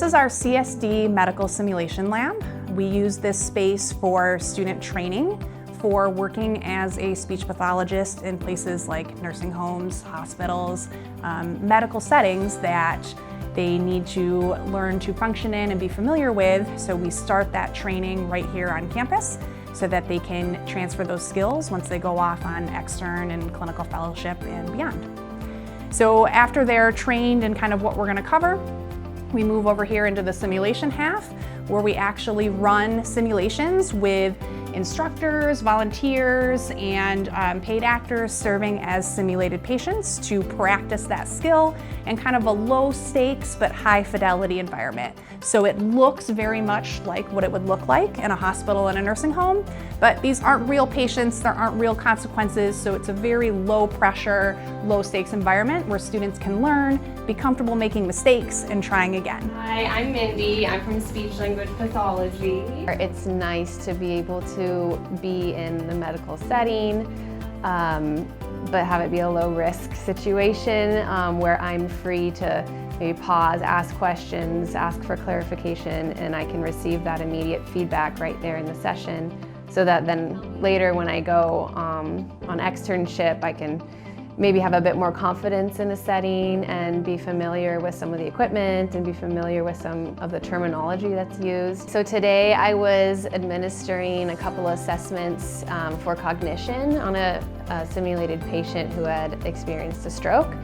This is our CSD medical simulation lab. We use this space for student training for working as a speech pathologist in places like nursing homes, hospitals, medical settings that they need to learn to function in and be familiar with. So we start that training right here on campus so that they can transfer those skills once they go off on extern and clinical fellowship and beyond. So after they're trained in kind of what we're going to cover, we move over here into the simulation half, where we actually run simulations with instructors, volunteers, and paid actors serving as simulated patients to practice that skill in kind of a low stakes but high fidelity environment. So it looks very much like what it would look like in a hospital and a nursing home, but these aren't real patients, there aren't real consequences, so it's a very low pressure, low stakes environment where students can learn, be comfortable making mistakes, and trying again. Hi, I'm Mindy. I'm from Speech Language Pathology. It's nice to be able to be in the medical setting, but have it be a low risk situation where I'm free to maybe pause, ask questions, ask for clarification, and I can receive that immediate feedback right there in the session, so that then later when I go on externship, I can maybe have a bit more confidence in a setting and be familiar with some of the equipment and be familiar with some of the terminology that's used. So today I was administering a couple of assessments for cognition on a simulated patient who had experienced a stroke.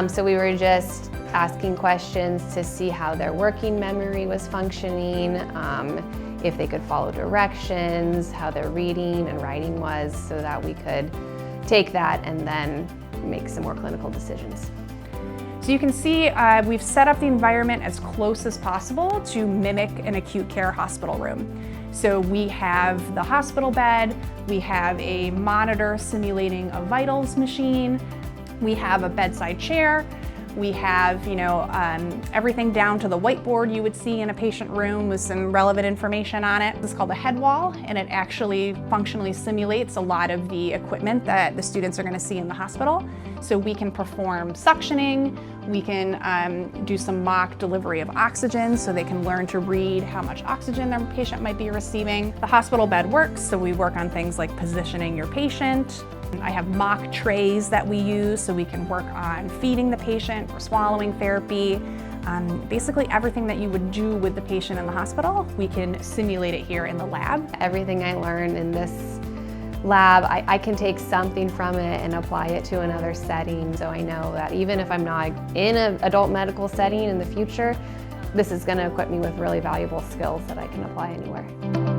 So we were just asking questions to see how their working memory was functioning, if they could follow directions, how their reading and writing was, so that we could take that and then make some more clinical decisions. So you can see we've set up the environment as close as possible to mimic an acute care hospital room. So we have the hospital bed, we have a monitor simulating a vitals machine, we have a bedside chair, we have, everything down to the whiteboard you would see in a patient room with some relevant information on it. This is called a head wall, and it actually functionally simulates a lot of the equipment that the students are going to see in the hospital. So we can perform suctioning, we can do some mock delivery of oxygen so they can learn to read how much oxygen their patient might be receiving. The hospital bed works, so we work on things like positioning your patient. I have mock trays that we use so we can work on feeding the patient or swallowing therapy. Basically everything that you would do with the patient in the hospital, we can simulate it here in the lab. Everything I learned in this lab, I can take something from it and apply it to another setting. So I know that even if I'm not in an adult medical setting in the future, this is going to equip me with really valuable skills that I can apply anywhere.